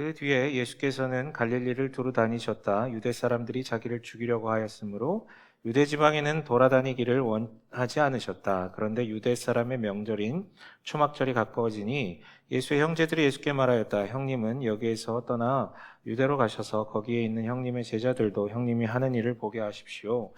그 뒤에 예수께서는 갈릴리를 두루 다니셨다. 유대 사람들이 자기를 죽이려고 하였으므로 유대 지방에는 돌아다니기를 원하지 않으셨다. 그런데 유대 사람의 명절인 초막절이 가까워지니 예수의 형제들이 예수께 말하였다. 형님은 여기에서 떠나 유대로 가셔서 거기에 있는 형님의 제자들도 형님이 하는 일을 보게 하십시오.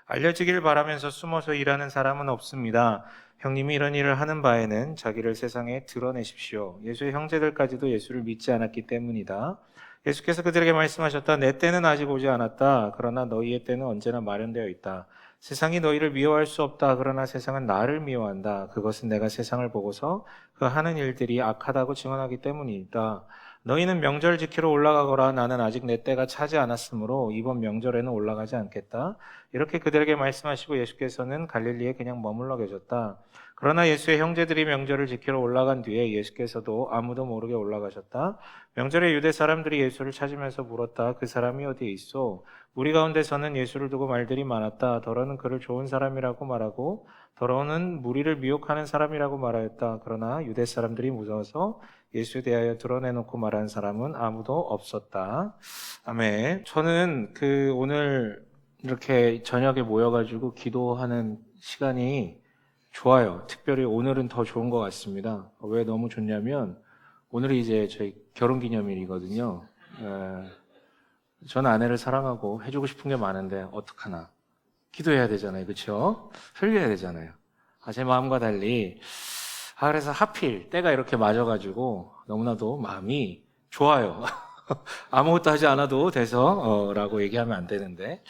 알려지길 바라면서 숨어서 일하는 사람은 없습니다. 형님이 이런 일을 하는 바에는 자기를 세상에 드러내십시오. 예수의 형제들까지도 예수를 믿지 않았기 때문이다. 예수께서 그들에게 말씀하셨다. 내 때는 아직 오지 않았다. 그러나 너희의 때는 언제나 마련되어 있다. 세상이 너희를 미워할 수 없다. 그러나 세상은 나를 미워한다. 그것은 내가 세상을 보고서 그 하는 일들이 악하다고 증언하기 때문이다. 너희는 명절 지키러 올라가거라. 나는 아직 내 때가 차지 않았으므로 이번 명절에는 올라가지 않겠다. 이렇게 그들에게 말씀하시고 예수께서는 갈릴리에 그냥 머물러 계셨다. 그러나 예수의 형제들이 명절을 지키러 올라간 뒤에 예수께서도 아무도 모르게 올라가셨다. 명절에 유대 사람들이 예수를 찾으면서 물었다. 그 사람이 어디에 있어? 우리 가운데서는 예수를 두고 말들이 많았다. 더러는 그를 좋은 사람이라고 말하고 더러는 무리를 미혹하는 사람이라고 말하였다. 그러나 유대 사람들이 무서워서 예수에 대하여 드러내놓고 말하는 사람은 아무도 없었다. 아멘. 저는 오늘 이렇게 저녁에 모여가지고 기도하는 시간이 좋아요. 특별히 오늘은 더 좋은 것 같습니다. 왜 너무 좋냐면 오늘이 이제 저희 결혼기념일이거든요. 전 아내를 사랑하고 해주고 싶은 게 많은데 어떡하나. 기도해야 되잖아요. 그렇죠? 설교해야 되잖아요. 제 마음과 달리 그래서 하필 때가 이렇게 맞아가지고 너무나도 마음이 좋아요. 아무것도 하지 않아도 돼서 라고 얘기하면 안 되는데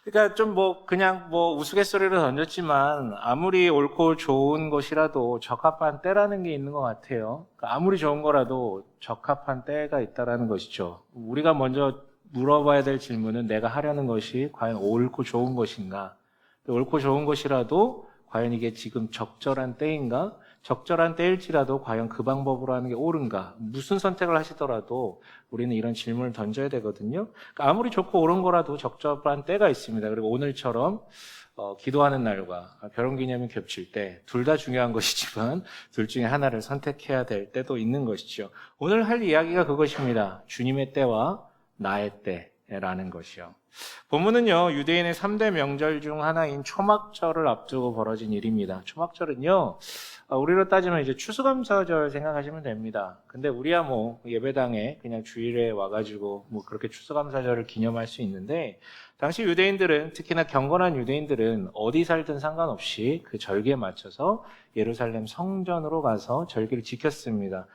그러니까 좀 그냥 우스갯소리로 던졌지만 아무리 옳고 좋은 것이라도 적합한 때라는 게 있는 것 같아요. 그러니까 아무리 좋은 거라도 적합한 때가 있다라는 것이죠. 우리가 먼저 물어봐야 될 질문은 내가 하려는 것이 과연 옳고 좋은 것인가? 옳고 좋은 것이라도 과연 이게 지금 적절한 때인가? 적절한 때일지라도 과연 그 방법으로 하는 게 옳은가? 무슨 선택을 하시더라도 우리는 이런 질문을 던져야 되거든요. 그러니까 아무리 좋고 옳은 거라도 적절한 때가 있습니다. 그리고 오늘처럼 기도하는 날과 결혼기념일 겹칠 때 둘 다 중요한 것이지만 둘 중에 하나를 선택해야 될 때도 있는 것이죠. 오늘 할 이야기가 그것입니다. 주님의 때와 나의 때라는 것이요. 본문은요, 유대인의 3대 명절 중 하나인 초막절을 앞두고 벌어진 일입니다. 초막절은요, 우리로 따지면 이제 추수감사절 생각하시면 됩니다. 근데 우리야 예배당에 그냥 주일에 와가지고 그렇게 추수감사절을 기념할 수 있는데, 당시 유대인들은, 특히나 경건한 유대인들은 어디 살든 상관없이 그 절기에 맞춰서 예루살렘 성전으로 가서 절기를 지켰습니다.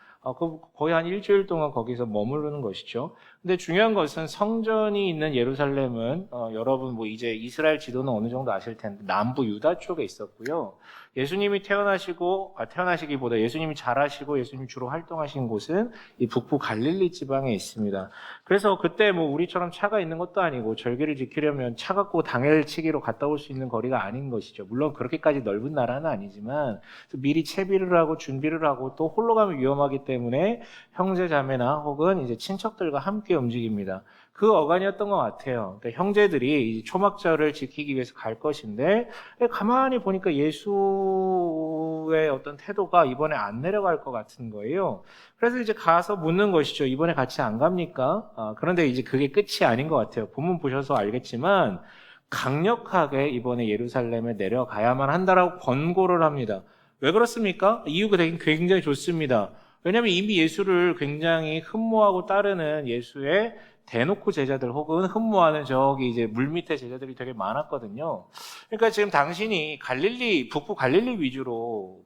거의 한 일주일 동안 거기서 머무르는 것이죠. 근데 중요한 것은 성전이 있는 예루살렘은 여러분 이제 이스라엘 지도는 어느 정도 아실 텐데 남부 유다 쪽에 있었고요. 예수님이 태어나시기보다 예수님이 자라시고 예수님이 주로 활동하신 곳은 이 북부 갈릴리 지방에 있습니다. 그래서 그때 우리처럼 차가 있는 것도 아니고 절기를 지키려면 차 갖고 당일치기로 갔다 올 수 있는 거리가 아닌 것이죠. 물론 그렇게까지 넓은 나라는 아니지만 미리 채비를 하고 준비를 하고 또 홀로 가면 위험하기 때문에 형제 자매나 혹은 이제 친척들과 함께 움직입니다. 그 어간이었던 것 같아요. 그러니까 형제들이 초막절을 지키기 위해서 갈 것인데 가만히 보니까 예수의 어떤 태도가 이번에 안 내려갈 것 같은 거예요. 그래서 이제 가서 묻는 것이죠. 이번에 같이 안 갑니까? 그런데 이제 그게 끝이 아닌 것 같아요. 본문 보셔서 알겠지만 강력하게 이번에 예루살렘에 내려가야만 한다라고 권고를 합니다. 왜 그렇습니까? 이유가 굉장히 좋습니다. 왜냐하면 이미 예수를 굉장히 흠모하고 따르는 예수의 대놓고 제자들 혹은 흠모하는 이제 물밑에 제자들이 되게 많았거든요. 그러니까 지금 당신이 북부 갈릴리 위주로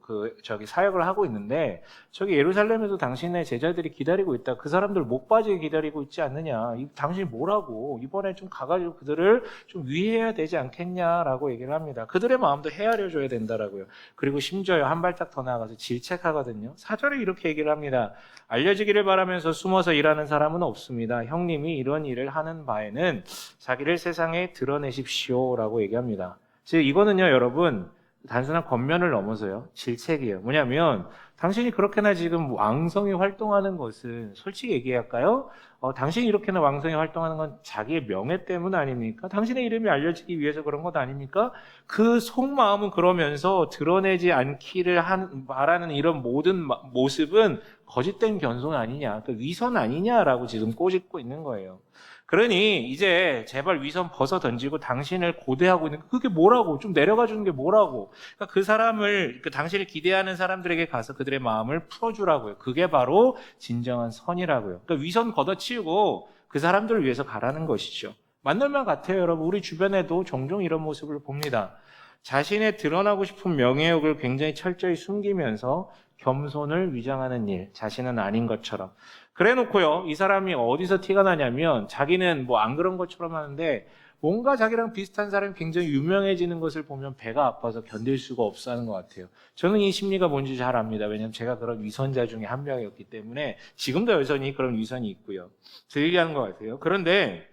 사역을 하고 있는데 저기 예루살렘에도 당신의 제자들이 기다리고 있다. 그 사람들 목 빠지게 기다리고 있지 않느냐. 당신이 뭐라고 이번에 좀 가가지고 그들을 좀 위해야 되지 않겠냐라고 얘기를 합니다. 그들의 마음도 헤아려줘야 된다라고요. 그리고 심지어 한 발짝 더 나아가서 질책하거든요. 4절에 이렇게 얘기를 합니다. 알려지기를 바라면서 숨어서 일하는 사람은 없습니다. 형님이 이런 일을 하는 바에는 자기를 세상에 드러내십시오라고 얘기합니다. 즉 이거는요, 여러분 단순한 권면을 넘어서요 질책이에요. 뭐냐면 당신이 그렇게나 지금 왕성히 활동하는 것은 솔직히 얘기할까요? 당신이 이렇게나 왕성히 활동하는 건 자기의 명예 때문 아닙니까? 당신의 이름이 알려지기 위해서 그런 것 아닙니까? 그 속마음은 그러면서 드러내지 않기를 바라는 이런 모든 모습은 거짓된 겸손 아니냐, 그 위선 아니냐라고 지금 꼬집고 있는 거예요. 그러니 이제 제발 위선 벗어 던지고 당신을 고대하고 있는 그게 뭐라고, 좀 내려가 주는 게 뭐라고. 그러니까 그 사람을, 그 당신을 기대하는 사람들에게 가서 그들의 마음을 풀어주라고요. 그게 바로 진정한 선이라고요. 그러니까 위선 걷어치우고 그 사람들을 위해서 가라는 것이죠. 만날만 같아요, 여러분. 우리 주변에도 종종 이런 모습을 봅니다. 자신의 드러나고 싶은 명예욕을 굉장히 철저히 숨기면서 겸손을 위장하는 일, 자신은 아닌 것처럼. 그래 놓고요, 이 사람이 어디서 티가 나냐면 자기는 뭐 안 그런 것처럼 하는데 뭔가 자기랑 비슷한 사람이 굉장히 유명해지는 것을 보면 배가 아파서 견딜 수가 없어 하는 것 같아요. 저는 이 심리가 뭔지 잘 압니다. 왜냐하면 제가 그런 위선자 중에 한 명이었기 때문에 지금도 여전히 그런 위선이 있고요. 저 얘기하는 것 같아요. 그런데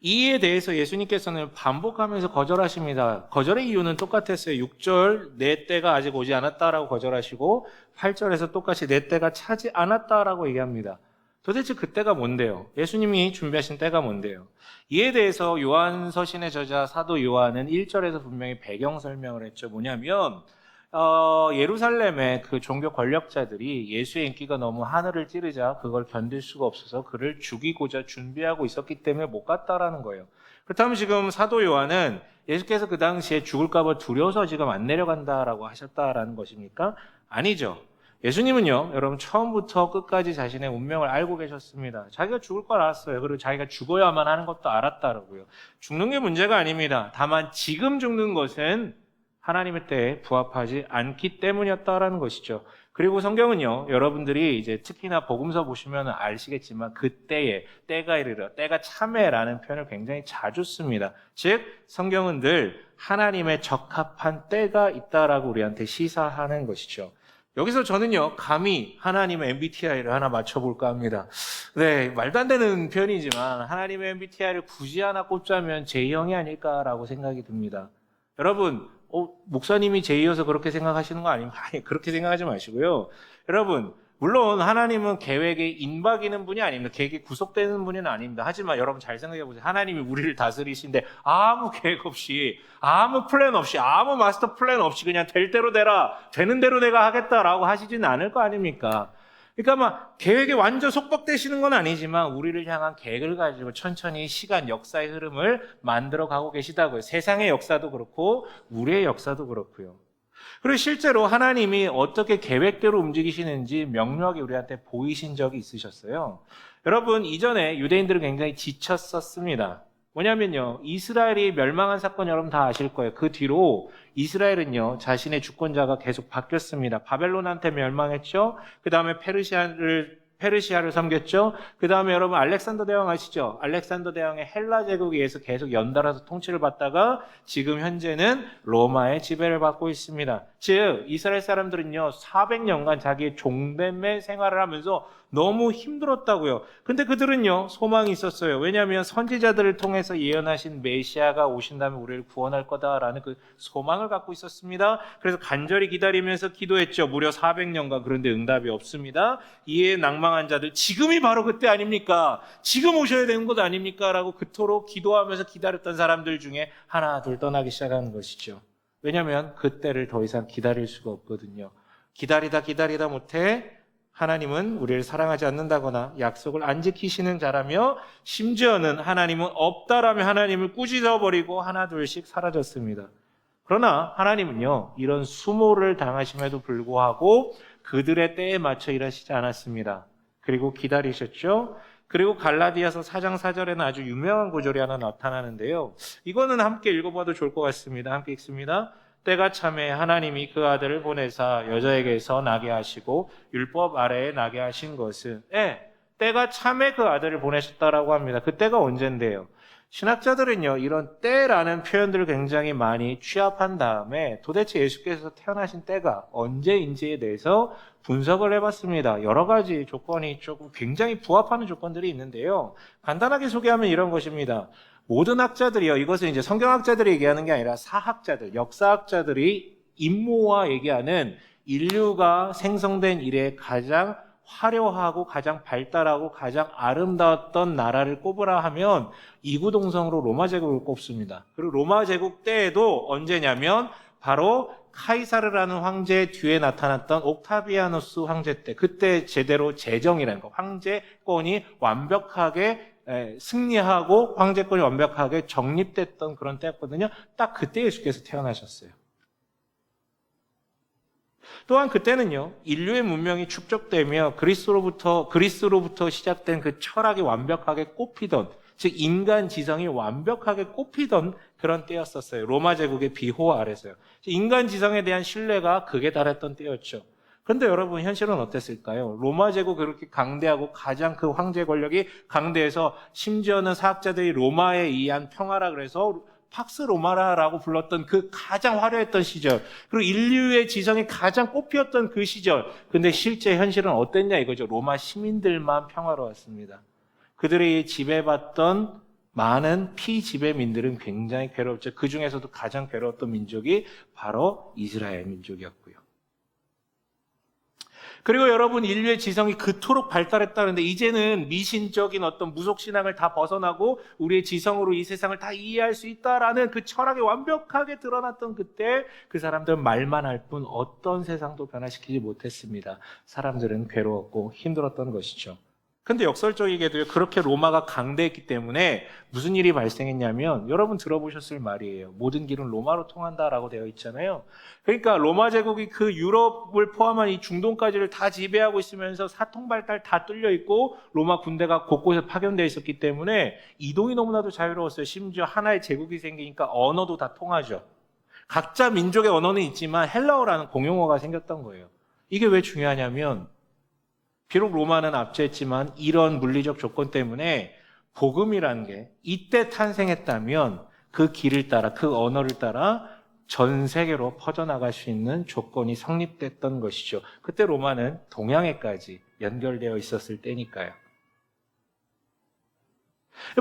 이에 대해서 예수님께서는 반복하면서 거절하십니다. 거절의 이유는 똑같았어요. 6절 내 때가 아직 오지 않았다라고 거절하시고 8절에서 똑같이 내 때가 차지 않았다라고 얘기합니다. 도대체 그 때가 뭔데요? 예수님이 준비하신 때가 뭔데요? 이에 대해서 요한서신의 저자 사도 요한은 1절에서 분명히 배경 설명을 했죠. 뭐냐면 예루살렘의 그 종교 권력자들이 예수의 인기가 너무 하늘을 찌르자 그걸 견딜 수가 없어서 그를 죽이고자 준비하고 있었기 때문에 못 갔다라는 거예요. 그렇다면 지금 사도 요한은 예수께서 그 당시에 죽을까 봐 두려워서 지금 안 내려간다라고 하셨다라는 것입니까? 아니죠. 예수님은요, 여러분 처음부터 끝까지 자신의 운명을 알고 계셨습니다. 자기가 죽을 걸 알았어요. 그리고 자기가 죽어야만 하는 것도 알았다라고요. 죽는 게 문제가 아닙니다. 다만 지금 죽는 것은 하나님의 때에 부합하지 않기 때문이었다라는 것이죠. 그리고 성경은요, 여러분들이 이제 특히나 복음서 보시면 아시겠지만 그때에, 때가 이르러, 때가 참에라는 표현을 굉장히 자주 씁니다. 즉, 성경은 늘 하나님의 적합한 때가 있다라고 우리한테 시사하는 것이죠. 여기서 저는요, 감히 하나님의 MBTI를 하나 맞춰볼까 합니다. 네, 말도 안 되는 표현이지만 하나님의 MBTI를 굳이 하나 꼽자면 J형이 아닐까라고 생각이 듭니다. 여러분, 목사님이 J여서 그렇게 생각하시는 거 아닙니까? 아니, 그렇게 생각하지 마시고요. 여러분, 물론 하나님은 계획에 임박이는 분이 아닙니다. 계획에 구속되는 분은 아닙니다. 하지만 여러분 잘 생각해 보세요. 하나님이 우리를 다스리신데 아무 계획 없이, 아무 플랜 없이, 아무 마스터 플랜 없이 그냥 될 대로 되라, 되는 대로 내가 하겠다라고 하시지는 않을 거 아닙니까? 그러니까 막 계획에 완전 속박되시는 건 아니지만 우리를 향한 계획을 가지고 천천히 시간, 역사의 흐름을 만들어 가고 계시다고요. 세상의 역사도 그렇고 우리의 역사도 그렇고요. 그리고 실제로 하나님이 어떻게 계획대로 움직이시는지 명료하게 우리한테 보이신 적이 있으셨어요. 여러분, 이전에 유대인들은 굉장히 지쳤었습니다. 뭐냐면요, 이스라엘이 멸망한 사건 여러분 다 아실 거예요. 그 뒤로 이스라엘은요, 자신의 주권자가 계속 바뀌었습니다. 바벨론한테 멸망했죠. 그 다음에 페르시아를 섬겼죠. 그 다음에 여러분 알렉산더 대왕 아시죠? 알렉산더 대왕의 헬라 제국에 의해서 계속 연달아서 통치를 받다가 지금 현재는 로마의 지배를 받고 있습니다. 즉 이스라엘 사람들은요 400년간 자기의 종됨의 생활을 하면서 너무 힘들었다고요. 근데 그들은요 소망이 있었어요. 왜냐하면 선지자들을 통해서 예언하신 메시아가 오신다면 우리를 구원할 거다라는 그 소망을 갖고 있었습니다. 그래서 간절히 기다리면서 기도했죠. 무려 400년간. 그런데 응답이 없습니다. 이에 낭망한 자들, 지금이 바로 그때 아닙니까? 지금 오셔야 되는 것 아닙니까? 라고 그토록 기도하면서 기다렸던 사람들 중에 하나 둘 떠나기 시작하는 것이죠. 왜냐하면 그때를 더 이상 기다릴 수가 없거든요. 기다리다 못해 하나님은 우리를 사랑하지 않는다거나 약속을 안 지키시는 자라며 심지어는 하나님은 없다라며 하나님을 꾸짖어버리고 하나 둘씩 사라졌습니다. 그러나 하나님은요 이런 수모를 당하심에도 불구하고 그들의 때에 맞춰 일하시지 않았습니다. 그리고 기다리셨죠. 그리고 갈라디아서 4장 4절에는 아주 유명한 구절이 하나 나타나는데요. 이거는 함께 읽어봐도 좋을 것 같습니다. 함께 읽습니다. 때가 참에 하나님이 그 아들을 보내사 여자에게서 나게 하시고 율법 아래에 나게 하신 것은 때가 참에 그 아들을 보내셨다라고 합니다. 그 때가 언젠데요? 신학자들은요 이런 때라는 표현들을 굉장히 많이 취합한 다음에 도대체 예수께서 태어나신 때가 언제인지에 대해서 분석을 해봤습니다. 여러 가지 조건이 조금 굉장히 부합하는 조건들이 있는데요. 간단하게 소개하면 이런 것입니다. 모든 학자들이요, 이것은 이제 성경학자들이 얘기하는 게 아니라 사학자들, 역사학자들이 임모와 얘기하는 인류가 생성된 이래 가장 화려하고 가장 발달하고 가장 아름다웠던 나라를 꼽으라 하면 이구동성으로 로마 제국을 꼽습니다. 그리고 로마 제국 때에도 언제냐면 바로 카이사르라는 황제 뒤에 나타났던 옥타비아누스 황제 때, 그때 제대로 제정이라는 거, 황제권이 완벽하게 승리하고 황제권이 완벽하게 정립됐던 그런 때였거든요. 딱 그때 예수께서 태어나셨어요. 또한 그때는요, 인류의 문명이 축적되며 그리스로부터 시작된 그 철학이 완벽하게 꼽히던, 즉 인간 지성이 완벽하게 꼽히던 그런 때였었어요. 로마 제국의 비호 아래서요. 인간 지성에 대한 신뢰가 극에 달했던 때였죠. 그런데 여러분, 현실은 어땠을까요? 로마 제국 그렇게 강대하고 가장 그 황제 권력이 강대해서 심지어는 사학자들이 로마에 의한 평화라 그래서 팍스 로마라라고 불렀던 그 가장 화려했던 시절, 그리고 인류의 지성이 가장 꽃피었던 그 시절. 근데 실제 현실은 어땠냐 이거죠. 로마 시민들만 평화로웠습니다. 그들이 지배받던 많은 피지배민들은 굉장히 괴로웠죠. 그 중에서도 가장 괴로웠던 민족이 바로 이스라엘 민족이었고요. 그리고 여러분, 인류의 지성이 그토록 발달했다는데 이제는 미신적인 어떤 무속신앙을 다 벗어나고 우리의 지성으로 이 세상을 다 이해할 수 있다라는 그 철학이 완벽하게 드러났던 그때 그 사람들은 말만 할 뿐 어떤 세상도 변화시키지 못했습니다. 사람들은 괴로웠고 힘들었던 것이죠. 근데 역설적이게도요, 그렇게 로마가 강대했기 때문에 무슨 일이 발생했냐면, 여러분 들어보셨을 말이에요. 모든 길은 로마로 통한다라고 되어 있잖아요. 그러니까 로마 제국이 그 유럽을 포함한 이 중동까지를 다 지배하고 있으면서 사통발달 다 뚫려 있고 로마 군대가 곳곳에 파견되어 있었기 때문에 이동이 너무나도 자유로웠어요. 심지어 하나의 제국이 생기니까 언어도 다 통하죠. 각자 민족의 언어는 있지만 헬라어라는 공용어가 생겼던 거예요. 이게 왜 중요하냐면, 비록 로마는 압제했지만 이런 물리적 조건 때문에 복음이라는 게 이때 탄생했다면 그 길을 따라, 그 언어를 따라 전 세계로 퍼져나갈 수 있는 조건이 성립됐던 것이죠. 그때 로마는 동양에까지 연결되어 있었을 때니까요.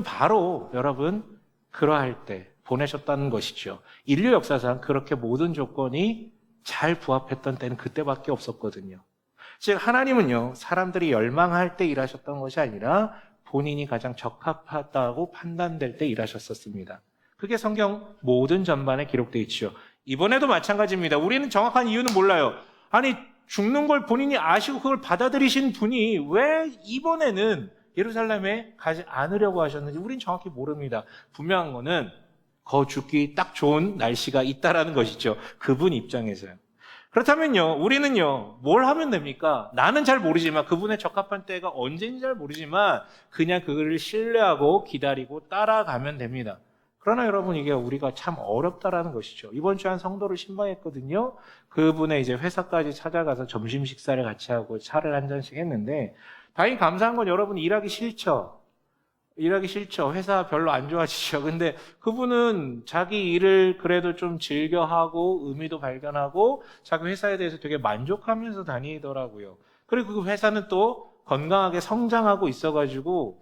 바로 여러분, 그러할 때 보내셨다는 것이죠. 인류 역사상 그렇게 모든 조건이 잘 부합했던 때는 그때밖에 없었거든요. 즉 하나님은요, 사람들이 열망할 때 일하셨던 것이 아니라 본인이 가장 적합하다고 판단될 때 일하셨었습니다. 그게 성경 모든 전반에 기록되어 있죠. 이번에도 마찬가지입니다. 우리는 정확한 이유는 몰라요. 아니, 죽는 걸 본인이 아시고 그걸 받아들이신 분이 왜 이번에는 예루살렘에 가지 않으려고 하셨는지 우린 정확히 모릅니다. 분명한 거는 거 죽기 딱 좋은 날씨가 있다라는 것이죠. 그분 입장에서요. 그렇다면요, 우리는요, 뭘 하면 됩니까? 나는 잘 모르지만, 그분의 적합한 때가 언제인지 잘 모르지만, 그냥 그거를 신뢰하고 기다리고 따라가면 됩니다. 그러나 여러분, 이게 우리가 참 어렵다라는 것이죠. 이번 주에 한 성도를 신방했거든요. 그분의 이제 회사까지 찾아가서 점심 식사를 같이 하고 차를 한 잔씩 했는데, 다행히 감사한 건 여러분 일하기 싫죠. 일하기 싫죠. 회사 별로 안 좋아지죠. 근데 그분은 자기 일을 그래도 좀 즐겨하고 의미도 발견하고 자기 회사에 대해서 되게 만족하면서 다니더라고요. 그리고 그 회사는 또 건강하게 성장하고 있어가지고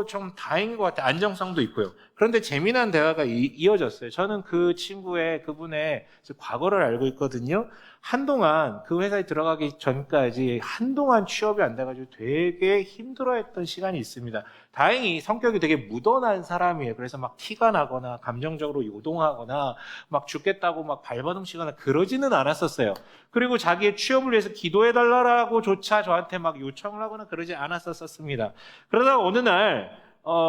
좀 다행인 것 같아요. 안정성도 있고요. 그런데 재미난 대화가 이어졌어요. 저는 그분의 과거를 알고 있거든요. 한동안 그 회사에 들어가기 전까지 한동안 취업이 안 돼가지고 되게 힘들어했던 시간이 있습니다. 다행히 성격이 되게 묻어난 사람이에요. 그래서 막 티가 나거나 감정적으로 요동하거나 막 죽겠다고 막 발버둥 치거나 그러지는 않았었어요. 그리고 자기의 취업을 위해서 기도해달라고조차 저한테 막 요청을 하거나 그러지 않았었습니다. 그러다가 어느 날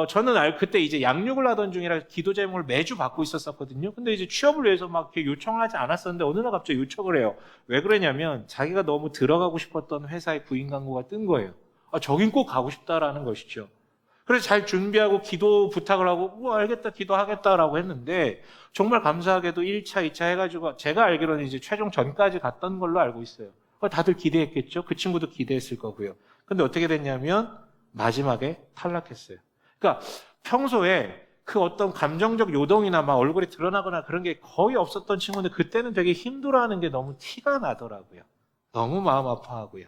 저는 그때 이제 양육을 하던 중이라 기도 제목을 매주 받고 있었거든요. 근데 이제 취업을 위해서 막 이렇게 요청을 하지 않았었는데 어느 날 갑자기 요청을 해요. 왜 그러냐면 자기가 너무 들어가고 싶었던 회사의 구인 광고가 뜬 거예요. 저긴 꼭 가고 싶다라는 것이죠. 그래서 잘 준비하고 기도 부탁을 하고 알겠다, 기도하겠다라고 했는데 정말 감사하게도 1차, 2차 해가지고 제가 알기로는 이제 최종 전까지 갔던 걸로 알고 있어요. 다들 기대했겠죠. 그 친구도 기대했을 거고요. 근데 어떻게 됐냐면 마지막에 탈락했어요. 그러니까 평소에 그 어떤 감정적 요동이나 막 얼굴이 드러나거나 그런 게 거의 없었던 친구인데 그때는 되게 힘들어하는 게 너무 티가 나더라고요. 너무 마음 아파하고요.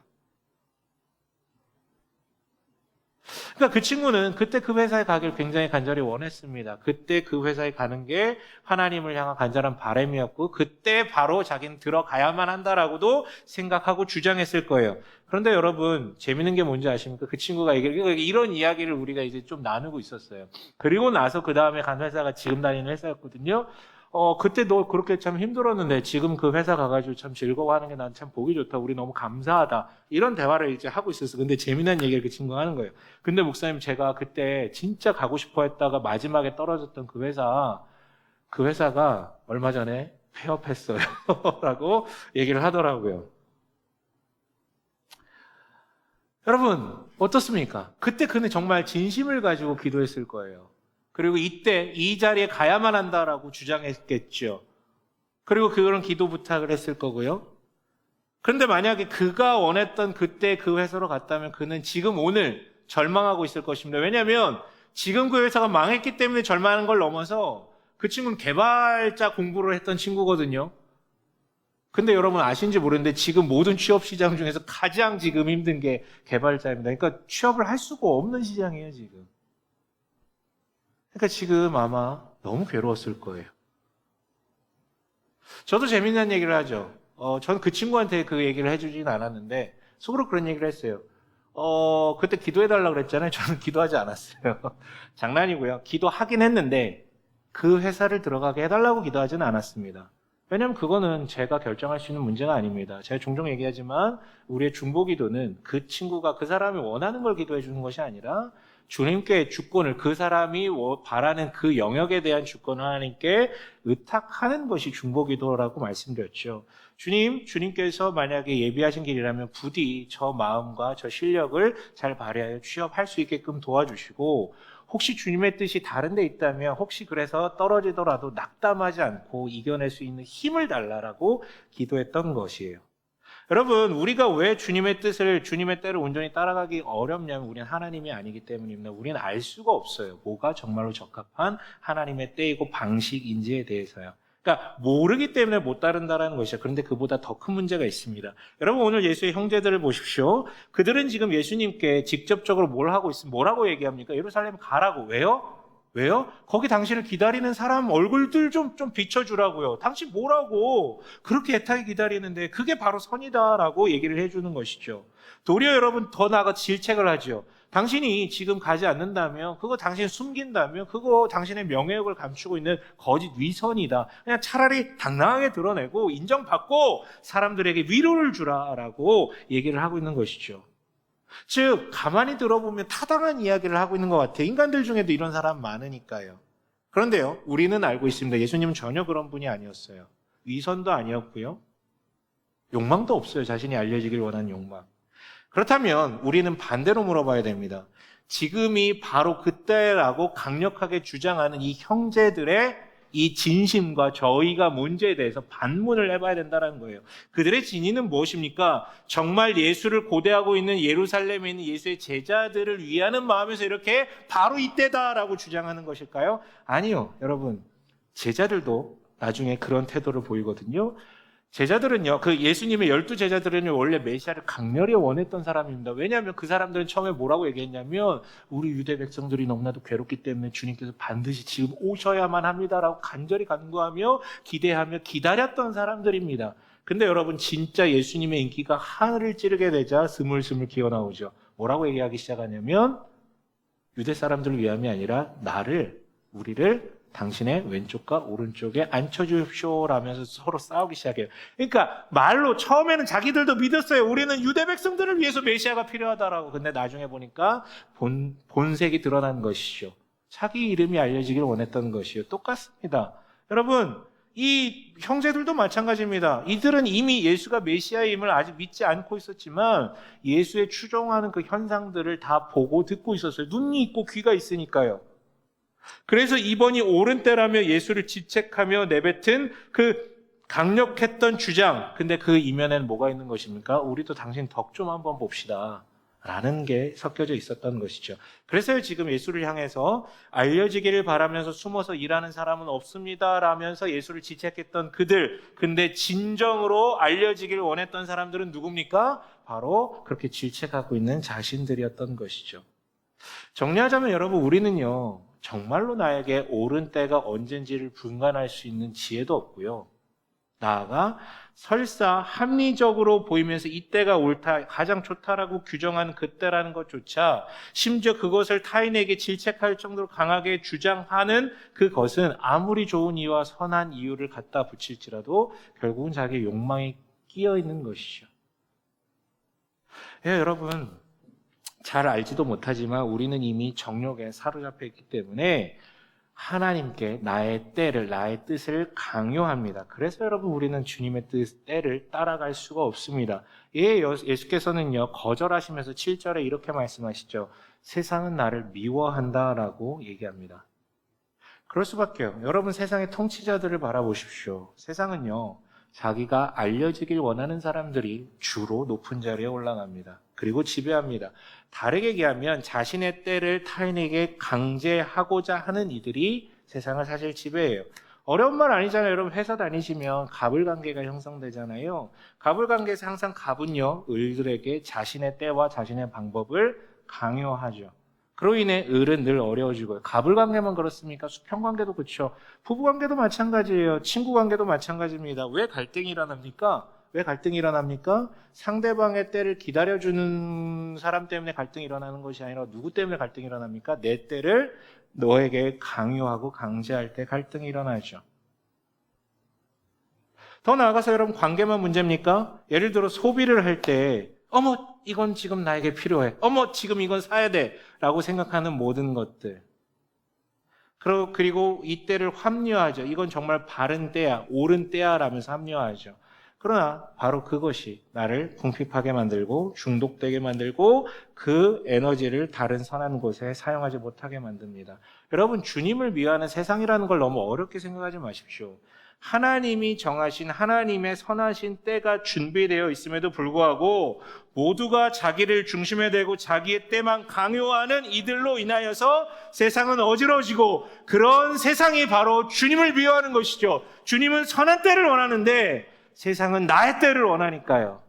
그러니까 그 친구는 그때 그 회사에 가길 굉장히 간절히 원했습니다. 그때 그 회사에 가는 게 하나님을 향한 간절한 바람이었고 그때 바로 자기는 들어가야만 한다라고도 생각하고 주장했을 거예요. 그런데 여러분 재밌는 게 뭔지 아십니까? 그 친구가 이런 이야기를 우리가 이제 좀 나누고 있었어요. 그리고 나서 그 다음에 간 회사가 지금 다니는 회사였거든요. 그때 너 그렇게 참 힘들었는데 지금 그 회사 가가지고 참 즐거워하는 게 난 참 보기 좋다. 우리 너무 감사하다. 이런 대화를 이제 하고 있었어. 근데 재미난 얘기를 그 친구가 하는 거예요. 근데 목사님, 제가 그때 진짜 가고 싶어 했다가 마지막에 떨어졌던 그 회사가 얼마 전에 폐업했어요. 라고 얘기를 하더라고요. 여러분, 어떻습니까? 그때 그는 정말 진심을 가지고 기도했을 거예요. 그리고 이때 이 자리에 가야만 한다라고 주장했겠죠. 그리고 그런 기도 부탁을 했을 거고요. 그런데 만약에 그가 원했던 그때 그 회사로 갔다면 그는 지금 오늘 절망하고 있을 것입니다. 왜냐하면 지금 그 회사가 망했기 때문에 절망하는 걸 넘어서 그 친구는 개발자 공부를 했던 친구거든요. 근데 여러분 아신지 모르는데 지금 모든 취업 시장 중에서 가장 지금 힘든 게 개발자입니다. 그러니까 취업을 할 수가 없는 시장이에요, 지금. 그러니까 지금 아마 너무 괴로웠을 거예요. 저도 재미난 얘기를 하죠. 전 그 친구한테 그 얘기를 해주진 않았는데 속으로 그런 얘기를 했어요. 그때 기도해달라고 그랬잖아요. 저는 기도하지 않았어요. 장난이고요. 기도하긴 했는데 그 회사를 들어가게 해달라고 기도하지는 않았습니다. 왜냐하면 그거는 제가 결정할 수 있는 문제가 아닙니다. 제가 종종 얘기하지만 우리의 중보기도는 그 친구가 그 사람이 원하는 걸 기도해 주는 것이 아니라 주님께 주권을, 그 사람이 바라는 그 영역에 대한 주권을 하나님께 의탁하는 것이 중보기도라고 말씀드렸죠. 주님께서 만약에 예비하신 길이라면 부디 저 마음과 저 실력을 잘 발휘하여 취업할 수 있게끔 도와주시고, 혹시 주님의 뜻이 다른 데 있다면 혹시 그래서 떨어지더라도 낙담하지 않고 이겨낼 수 있는 힘을 달라라고 기도했던 것이에요. 여러분, 우리가 왜 주님의 뜻을, 주님의 때를 온전히 따라가기 어렵냐면 우리는 하나님이 아니기 때문입니다. 우리는 알 수가 없어요. 뭐가 정말로 적합한 하나님의 때이고 방식인지에 대해서요. 그러니까 모르기 때문에 못 따른다는 것이죠. 그런데 그보다 더 큰 문제가 있습니다. 여러분, 오늘 예수의 형제들을 보십시오. 그들은 지금 예수님께 직접적으로 뭘 하고 있으면 뭐라고 얘기합니까? 예루살렘 가라고. 왜요? 왜요? 거기 당신을 기다리는 사람 얼굴들 좀 비춰주라고요. 당신 뭐라고 그렇게 애타게 기다리는데 그게 바로 선이다라고 얘기를 해주는 것이죠. 도리어 여러분, 더 나아가 질책을 하죠. 당신이 지금 가지 않는다면, 그거 당신 숨긴다면, 그거 당신의 명예욕을 감추고 있는 거짓 위선이다. 그냥 차라리 당당하게 드러내고 인정받고 사람들에게 위로를 주라라고 얘기를 하고 있는 것이죠. 즉, 가만히 들어보면 타당한 이야기를 하고 있는 것 같아요. 인간들 중에도 이런 사람 많으니까요. 그런데요, 우리는 알고 있습니다. 예수님은 전혀 그런 분이 아니었어요. 위선도 아니었고요. 욕망도 없어요. 자신이 알려지길 원하는 욕망. 그렇다면 우리는 반대로 물어봐야 됩니다. 지금이 바로 그때라고 강력하게 주장하는 이 형제들의 이 진심과 저희가 문제에 대해서 반문을 해봐야 된다는 거예요. 그들의 진위는 무엇입니까? 정말 예수를 고대하고 있는 예루살렘에 있는 예수의 제자들을 위하는 마음에서 이렇게 바로 이때다라고 주장하는 것일까요? 아니요, 여러분. 제자들도 나중에 그런 태도를 보이거든요. 제자들은요, 그 예수님의 12제자들은요, 원래 메시아를 강렬히 원했던 사람입니다. 왜냐하면 그 사람들은 처음에 뭐라고 얘기했냐면, 우리 유대 백성들이 너무나도 괴롭기 때문에 주님께서 반드시 지금 오셔야만 합니다라고 간절히 간구하며 기대하며 기다렸던 사람들입니다. 근데 여러분, 진짜 예수님의 인기가 하늘을 찌르게 되자 스물스물 기어나오죠. 뭐라고 얘기하기 시작하냐면, 유대 사람들을 위함이 아니라 우리를 당신의 왼쪽과 오른쪽에 앉혀주십시오라면서 서로 싸우기 시작해요. 그러니까 말로 처음에는 자기들도 믿었어요. 우리는 유대 백성들을 위해서 메시아가 필요하다라고. 근데 나중에 보니까 본색이 드러난 것이죠. 자기 이름이 알려지길 원했던 것이요. 똑같습니다. 여러분, 이 형제들도 마찬가지입니다. 이들은 이미 예수가 메시아임을 아직 믿지 않고 있었지만 예수의 추종하는 그 현상들을 다 보고 듣고 있었어요. 눈이 있고 귀가 있으니까요. 그래서 이번이 옳은 때라며 예수를 지책하며 내뱉은 그 강력했던 주장, 근데 그 이면에는 뭐가 있는 것입니까? 우리도 당신 덕 좀 한번 봅시다 라는 게 섞여져 있었던 것이죠. 그래서 지금 예수를 향해서 알려지기를 바라면서 숨어서 일하는 사람은 없습니다 라면서 예수를 지책했던 그들, 근데 진정으로 알려지기를 원했던 사람들은 누굽니까? 바로 그렇게 질책하고 있는 자신들이었던 것이죠. 정리하자면 여러분, 우리는요, 정말로 나에게 옳은 때가 언젠지를 분간할 수 있는 지혜도 없고요. 나아가 설사 합리적으로 보이면서 이때가 옳다, 가장 좋다라고 규정한 그때라는 것조차 심지어 그것을 타인에게 질책할 정도로 강하게 주장하는 그것은 아무리 좋은 이유와 선한 이유를 갖다 붙일지라도 결국은 자기의 욕망이 끼어 있는 것이죠. 예, 여러분 잘 알지도 못하지만 우리는 이미 정욕에 사로잡혀 있기 때문에 하나님께 나의 때를, 나의 뜻을 강요합니다. 그래서 여러분 우리는 주님의 때를 따라갈 수가 없습니다. 예, 예수께서는요 거절하시면서 7절에 이렇게 말씀하시죠. 세상은 나를 미워한다라고 얘기합니다. 그럴 수밖에요. 여러분 세상의 통치자들을 바라보십시오. 세상은요 자기가 알려지길 원하는 사람들이 주로 높은 자리에 올라갑니다. 그리고 지배합니다. 다르게 얘기하면 자신의 때를 타인에게 강제하고자 하는 이들이 세상을 사실 지배해요. 어려운 말 아니잖아요. 여러분 회사 다니시면 갑을관계가 형성되잖아요. 갑을관계에서 항상 갑은요 을들에게 자신의 때와 자신의 방법을 강요하죠. 그로 인해 을은 늘 어려워지고요. 갑을관계만 그렇습니까? 수평관계도 그렇죠. 부부관계도 마찬가지예요. 친구관계도 마찬가지입니다. 왜 갈등이 일어납니까? 왜 갈등이 일어납니까? 상대방의 때를 기다려주는 사람 때문에 갈등이 일어나는 것이 아니라 누구 때문에 갈등이 일어납니까? 내 때를 너에게 강요하고 강제할 때 갈등이 일어나죠. 더 나아가서 여러분 관계만 문제입니까? 예를 들어 소비를 할 때 어머 이건 지금 나에게 필요해. 어머 지금 이건 사야 돼. 라고 생각하는 모든 것들. 그리고 이 때를 합리화하죠. 이건 정말 바른 때야, 옳은 때야 라면서 합리화하죠. 그러나 바로 그것이 나를 궁핍하게 만들고 중독되게 만들고 그 에너지를 다른 선한 곳에 사용하지 못하게 만듭니다. 여러분 주님을 미워하는 세상이라는 걸 너무 어렵게 생각하지 마십시오. 하나님이 정하신 하나님의 선하신 때가 준비되어 있음에도 불구하고 모두가 자기를 중심에 대고 자기의 때만 강요하는 이들로 인하여서 세상은 어지러워지고 그런 세상이 바로 주님을 미워하는 것이죠. 주님은 선한 때를 원하는데 세상은 나의 때를 원하니까요.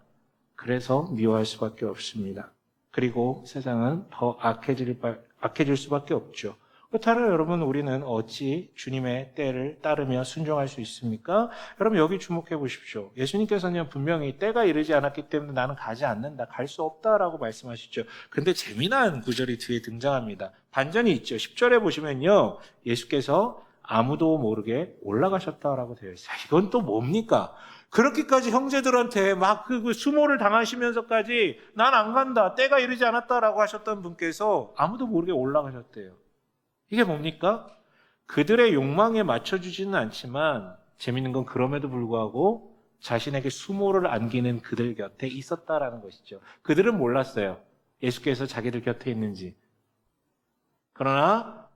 그래서 미워할 수밖에 없습니다. 그리고 세상은 더 악해질 수밖에 없죠. 그렇다면 여러분 우리는 어찌 주님의 때를 따르며 순종할 수 있습니까? 여러분 여기 주목해 보십시오. 예수님께서는 분명히 때가 이르지 않았기 때문에 나는 가지 않는다, 갈 수 없다라고 말씀하시죠. 근데 재미난 구절이 뒤에 등장합니다. 반전이 있죠. 10절에 보시면요. 예수께서 아무도 모르게 올라가셨다라고 되어 있어요. 이건 또 뭡니까? 그렇게까지 형제들한테 막 그 수모를 당하시면서까지 난 안 간다, 때가 이르지 않았다라고 하셨던 분께서 아무도 모르게 올라가셨대요. 이게 뭡니까? 그들의 욕망에 맞춰주지는 않지만 재밌는 건 그럼에도 불구하고 자신에게 수모를 안기는 그들 곁에 있었다라는 것이죠. 그들은 몰랐어요. 예수께서 자기들 곁에 있는지. 그러나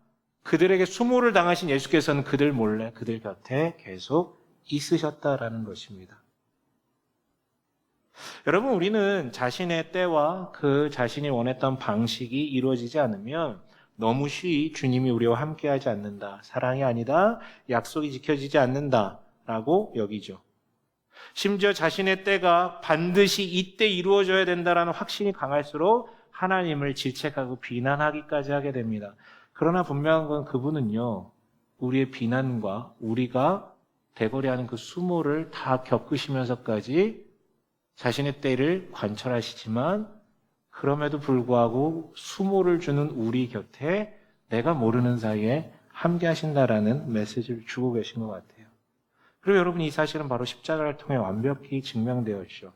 그들에게 수모를 당하신 예수께서는 그들 몰래 그들 곁에 계속 있으셨다라는 것입니다. 여러분 우리는 자신의 때와 그 자신이 원했던 방식이 이루어지지 않으면 너무 쉬이 주님이 우리와 함께하지 않는다, 사랑이 아니다, 약속이 지켜지지 않는다라고 여기죠. 심지어 자신의 때가 반드시 이때 이루어져야 된다라는 확신이 강할수록 하나님을 질책하고 비난하기까지 하게 됩니다. 그러나 분명한 건 그분은요, 우리의 비난과 우리가 대거리하는 그 수모를 다 겪으시면서까지 자신의 때를 관철하시지만 그럼에도 불구하고 수모를 주는 우리 곁에 내가 모르는 사이에 함께 하신다라는 메시지를 주고 계신 것 같아요. 그리고 여러분 이 사실은 바로 십자가를 통해 완벽히 증명되었죠.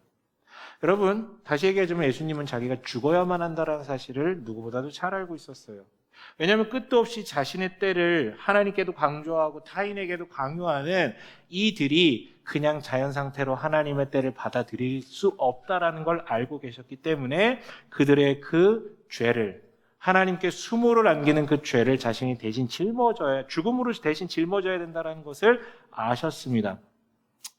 여러분 다시 얘기하자면 예수님은 자기가 죽어야만 한다는 사실을 누구보다도 잘 알고 있었어요. 왜냐하면 끝도 없이 자신의 때를 하나님께도 강조하고 타인에게도 강요하는 이들이 그냥 자연 상태로 하나님의 때를 받아들일 수 없다라는 걸 알고 계셨기 때문에 그들의 그 죄를, 하나님께 수모를 안기는 그 죄를 자신이 대신 죽음으로 대신 짊어져야 된다는 것을 아셨습니다.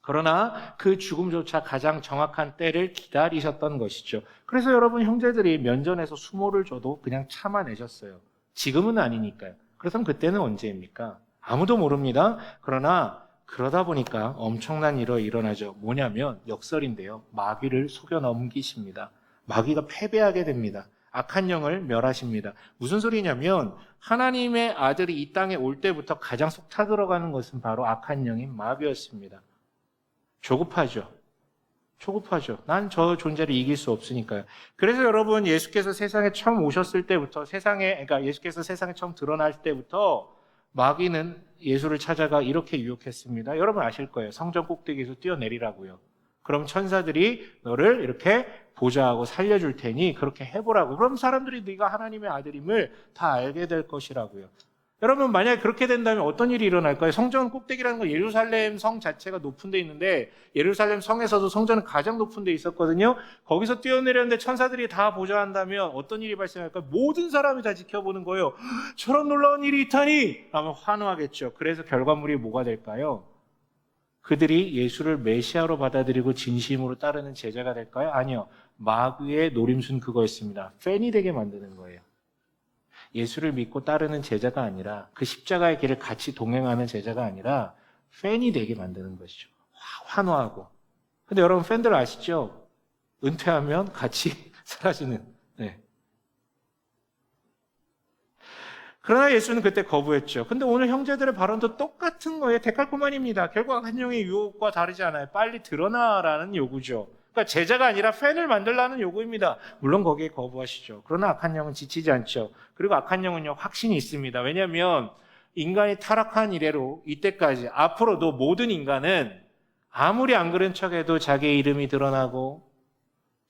그러나 그 죽음조차 가장 정확한 때를 기다리셨던 것이죠. 그래서 여러분 형제들이 면전에서 수모를 줘도 그냥 참아내셨어요. 지금은 아니니까요. 그렇다면 그때는 언제입니까? 아무도 모릅니다. 그러다 보니까 엄청난 일이 일어나죠. 뭐냐면 역설인데요. 마귀를 속여 넘기십니다. 마귀가 패배하게 됩니다. 악한 영을 멸하십니다. 무슨 소리냐면 하나님의 아들이 이 땅에 올 때부터 가장 속 타들어가는 것은 바로 악한 영인 마귀였습니다. 조급하죠. 조급하죠. 난 저 존재를 이길 수 없으니까요. 그래서 여러분, 예수께서 세상에 처음 오셨을 때부터, 그러니까 예수께서 세상에 처음 드러날 때부터 마귀는 예수를 찾아가 이렇게 유혹했습니다. 여러분 아실 거예요. 성전 꼭대기에서 뛰어내리라고요. 그럼 천사들이 너를 이렇게 보좌하고 살려줄 테니 그렇게 해보라고. 그럼 사람들이 네가 하나님의 아들임을 다 알게 될 것이라고요. 여러분, 만약에 그렇게 된다면 어떤 일이 일어날까요? 성전 꼭대기라는 건 예루살렘 성 자체가 높은 데 있는데, 예루살렘 성에서도 성전은 가장 높은 데 있었거든요. 거기서 뛰어내렸는데 천사들이 다 보좌한다면 어떤 일이 발생할까요? 모든 사람이 다 지켜보는 거예요. 저런 놀라운 일이 있다니! 하면 환호하겠죠. 그래서 결과물이 뭐가 될까요? 그들이 예수를 메시아로 받아들이고 진심으로 따르는 제자가 될까요? 아니요. 마귀의 노림수는 그거였습니다. 팬이 되게 만드는 거예요. 예수를 믿고 따르는 제자가 아니라, 그 십자가의 길을 같이 동행하는 제자가 아니라 팬이 되게 만드는 것이죠. 환호하고. 근데 여러분, 팬들 아시죠? 은퇴하면 같이 사라지는. 네. 그러나 예수는 그때 거부했죠. 근데 오늘 형제들의 발언도 똑같은 거예요. 데칼코마니입니다. 결국 악한영의 유혹과 다르지 않아요. 빨리 드러나라는 요구죠. 그러니까 제자가 아니라 팬을 만들라는 요구입니다. 물론 거기에 거부하시죠. 그러나 악한 영은 지치지 않죠. 그리고 악한 영은요, 확신이 있습니다. 왜냐하면 인간이 타락한 이래로 이때까지 앞으로도 모든 인간은 아무리 안 그런 척해도 자기의 이름이 드러나고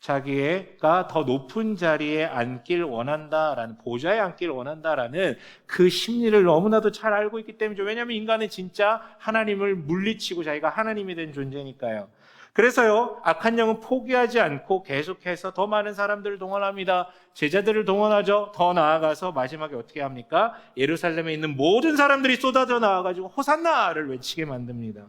자기가 더 높은 자리에 앉길 원한다라는, 보좌에 앉길 원한다라는 그 심리를 너무나도 잘 알고 있기 때문이죠. 왜냐하면 인간은 진짜 하나님을 물리치고 자기가 하나님이 된 존재니까요. 그래서요, 악한 영은 포기하지 않고 계속해서 더 많은 사람들을 동원합니다. 제자들을 동원하죠. 더 나아가서 마지막에 어떻게 합니까? 예루살렘에 있는 모든 사람들이 쏟아져 나와가지고 호산나를 외치게 만듭니다.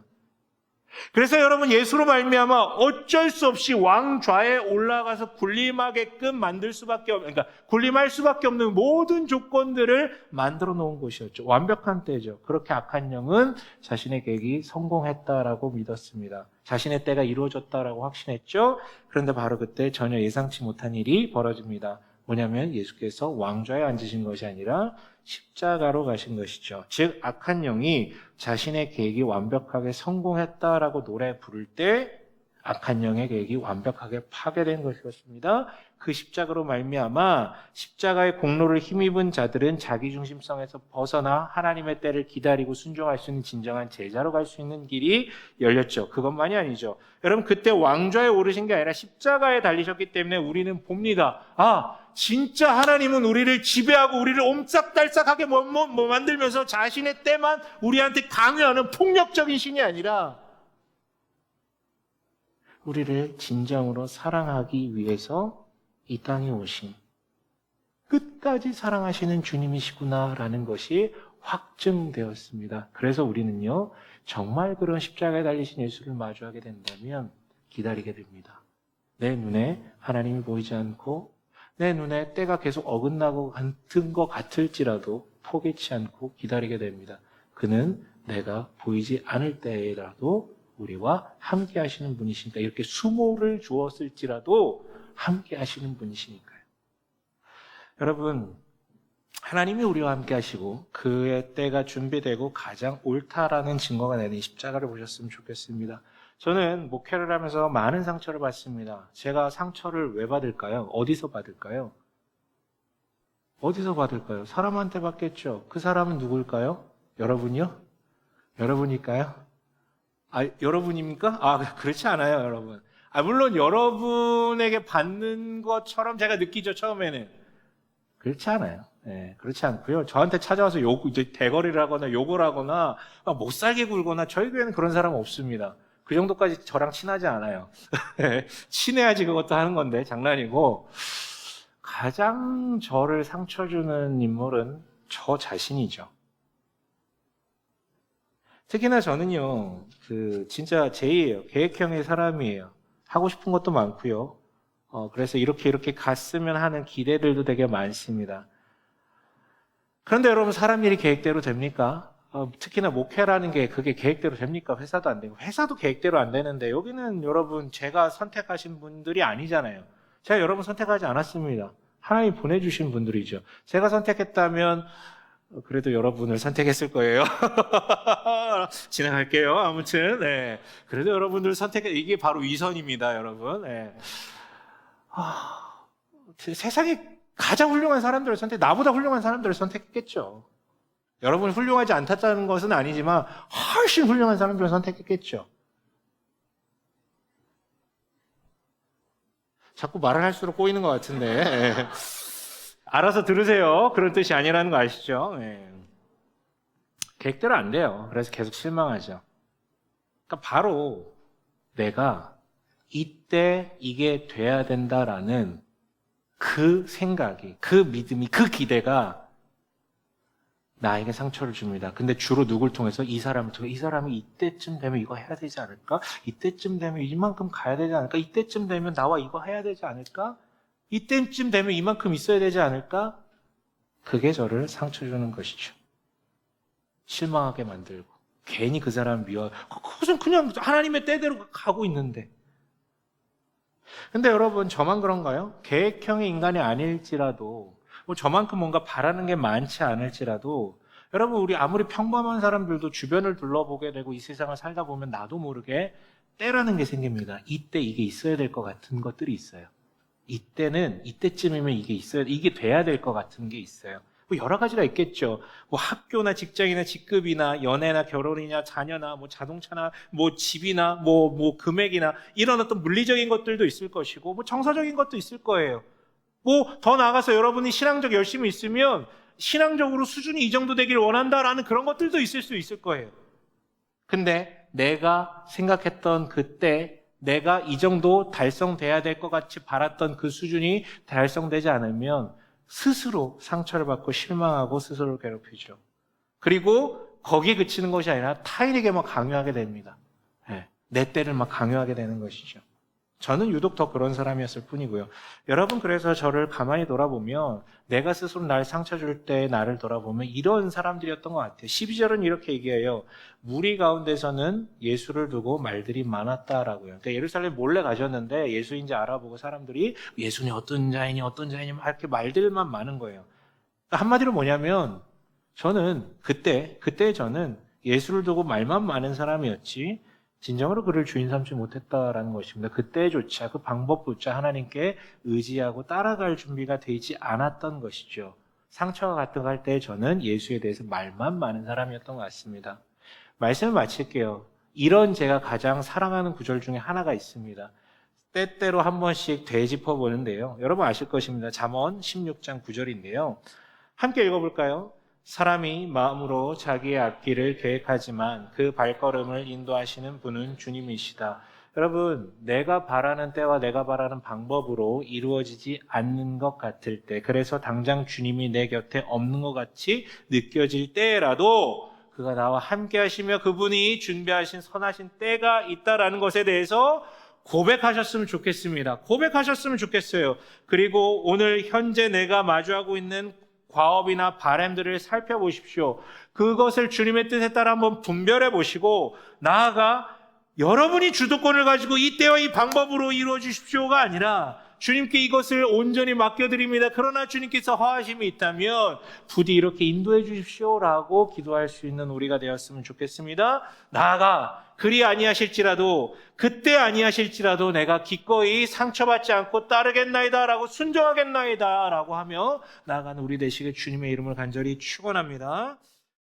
그래서 여러분, 예수로 말미암아 어쩔 수 없이 왕좌에 올라가서 군림하게끔 만들 수밖에 없는, 그러니까 군림할 수밖에 없는 모든 조건들을 만들어 놓은 곳이었죠. 완벽한 때죠. 그렇게 악한 영은 자신의 계획이 성공했다라고 믿었습니다. 자신의 때가 이루어졌다라고 확신했죠. 그런데 바로 그때 전혀 예상치 못한 일이 벌어집니다. 뭐냐면 예수께서 왕좌에 앉으신 것이 아니라 십자가로 가신 것이죠. 즉, 악한 영이 자신의 계획이 완벽하게 성공했다라고 노래 부를 때 악한 영의 계획이 완벽하게 파괴된 것이었습니다. 그 십자가로 말미암아 십자가의 공로를 힘입은 자들은 자기중심성에서 벗어나 하나님의 때를 기다리고 순종할 수 있는 진정한 제자로 갈 수 있는 길이 열렸죠. 그것만이 아니죠. 여러분, 그때 왕좌에 오르신 게 아니라 십자가에 달리셨기 때문에 우리는 봅니다. 진짜 하나님은 우리를 지배하고 우리를 옴짝달싹하게 만들면서 자신의 때만 우리한테 강요하는 폭력적인 신이 아니라 우리를 진정으로 사랑하기 위해서 이 땅에 오신, 끝까지 사랑하시는 주님이시구나라는 것이 확증되었습니다. 그래서 우리는요, 정말 그런 십자가에 달리신 예수를 마주하게 된다면 기다리게 됩니다. 내 눈에 하나님이 보이지 않고 내 눈에 때가 계속 어긋나고 같은 것 같을지라도 포기치 않고 기다리게 됩니다. 그는 내가 보이지 않을 때라도 우리와 함께 하시는 분이시니까, 이렇게 수모를 주었을지라도 함께 하시는 분이시니까요. 여러분, 하나님이 우리와 함께 하시고 그의 때가 준비되고 가장 옳다라는 증거가 되는 이 십자가를 보셨으면 좋겠습니다. 저는 목회를 하면서 많은 상처를 받습니다. 제가 상처를 왜 받을까요? 어디서 받을까요? 어디서 받을까요? 사람한테 받겠죠. 그 사람은 누굴까요? 여러분이요? 여러분일까요? 여러분입니까? 그렇지 않아요, 여러분. 물론 여러분에게 받는 것처럼 제가 느끼죠, 처음에는. 그렇지 않아요. 네, 그렇지 않고요. 저한테 찾아와서 대거리를 하거나 욕을 하거나 못 살게 굴거나, 저희 교회는 그런 사람 없습니다. 그 정도까지 저랑 친하지 않아요. 친해야지 그것도 하는 건데, 장난이고. 가장 저를 상처 주는 인물은 저 자신이죠. 특히나 저는요, 진짜 제이예요. 계획형의 사람이에요. 하고 싶은 것도 많고요. 그래서 이렇게 갔으면 하는 기대들도 되게 많습니다. 그런데 여러분, 사람 일이 계획대로 됩니까? 특히나 목회라는 게 그게 계획대로 됩니까? 회사도 안 되고. 회사도 계획대로 안 되는데, 여기는 여러분, 제가 선택하신 분들이 아니잖아요. 제가 여러분 선택하지 않았습니다. 하나님이 보내주신 분들이죠. 제가 선택했다면 그래도 여러분을 선택했을 거예요. 지나갈게요. 아무튼, 네. 그래도 여러분들 이게 바로 위선입니다, 여러분. 네. 세상에 가장 훌륭한 사람들을 나보다 훌륭한 사람들을 선택했겠죠. 여러분이 훌륭하지 않다는 것은 아니지만 훨씬 훌륭한 사람들을 선택했겠죠. 자꾸 말을 할수록 꼬이는 것 같은데. 네. 알아서 들으세요. 그런 뜻이 아니라는 거 아시죠? 네. 계획대로 안 돼요. 그래서 계속 실망하죠. 그러니까 바로 내가 이때 이게 돼야 된다라는 그 생각이, 그 믿음이, 그 기대가 나에게 상처를 줍니다. 근데 주로 누굴 통해서? 이 사람을 통해. 이 사람이 이때쯤 되면 이거 해야 되지 않을까? 이때쯤 되면 이만큼 가야 되지 않을까? 이때쯤 되면 나와 이거 해야 되지 않을까? 이때쯤 되면 이만큼 있어야 되지 않을까? 그게 저를 상처 주는 것이죠. 실망하게 만들고 괜히 그 사람 미워. 그것은 그냥 하나님의 때대로 가고 있는데. 근데 여러분, 저만 그런가요? 계획형의 인간이 아닐지라도, 뭐 저만큼 뭔가 바라는 게 많지 않을지라도, 여러분, 우리 아무리 평범한 사람들도 주변을 둘러보게 되고 이 세상을 살다 보면 나도 모르게 때라는 게 생깁니다. 이때 이게 있어야 될 것 같은 것들이 있어요. 이때쯤이면 이게 돼야 될 것 같은 게 있어요. 뭐 여러 가지가 있겠죠. 뭐 학교나 직장이나 직급이나 연애나 결혼이나 자녀나 뭐 자동차나 뭐 집이나 뭐 금액이나 이런 어떤 물리적인 것들도 있을 것이고, 뭐 정서적인 것도 있을 거예요. 뭐 더 나아가서 여러분이 신앙적 열심이 있으면 신앙적으로 수준이 이 정도 되길 원한다라는 그런 것들도 있을 수 있을 거예요. 근데 내가 생각했던 그때 내가 이 정도 달성돼야 될 것 같이 바랐던 그 수준이 달성되지 않으면 스스로 상처를 받고 실망하고 스스로를 괴롭히죠. 그리고 거기에 그치는 것이 아니라 타인에게 막 강요하게 됩니다. 네, 내 때를 막 강요하게 되는 것이죠. 저는 유독 더 그런 사람이었을 뿐이고요. 여러분, 그래서 저를 가만히 돌아보면 내가 스스로 날 상처 줄 때 나를 돌아보면 이런 사람들이었던 것 같아요. 12절은 이렇게 얘기해요. 무리 가운데서는 예수를 두고 말들이 많았다라고요. 그러니까 예루살렘 몰래 가셨는데 예수인지 알아보고 사람들이 예수님 어떤 자이니 막 이렇게 말들만 많은 거예요. 그러니까 한마디로 뭐냐면 저는 그때 저는 예수를 두고 말만 많은 사람이었지 진정으로 그를 주인 삼지 못했다라는 것입니다. 그때조차 그 방법조차 하나님께 의지하고 따라갈 준비가 되지 않았던 것이죠. 상처가 가득할 때 저는 예수에 대해서 말만 많은 사람이었던 것 같습니다. 말씀을 마칠게요. 이런 제가 가장 사랑하는 구절 중에 하나가 있습니다. 때때로 한 번씩 되짚어 보는데요. 여러분 아실 것입니다. 잠언 16장 9절인데요. 함께 읽어볼까요? 사람이 마음으로 자기의 앞길을 계획하지만 그 발걸음을 인도하시는 분은 주님이시다. 여러분, 내가 바라는 때와 내가 바라는 방법으로 이루어지지 않는 것 같을 때, 그래서 당장 주님이 내 곁에 없는 것 같이 느껴질 때라도 그가 나와 함께 하시며 그분이 준비하신 선하신 때가 있다라는 것에 대해서 고백하셨으면 좋겠습니다. 고백하셨으면 좋겠어요. 그리고 오늘 현재 내가 마주하고 있는 과업이나 바람들을 살펴보십시오. 그것을 주님의 뜻에 따라 한번 분별해 보시고 나아가 여러분이 주도권을 가지고 이 때와 이 방법으로 이루어 주십시오가 아니라 주님께 이것을 온전히 맡겨드립니다. 그러나 주님께서 허하심이 있다면 부디 이렇게 인도해 주십시오라고 기도할 수 있는 우리가 되었으면 좋겠습니다. 나아가 그리 아니하실지라도 그때 아니하실지라도 내가 기꺼이 상처받지 않고 따르겠나이다 라고 순종하겠나이다 라고 하며 나아가는 우리 되시길 주님의 이름을 간절히 축원합니다.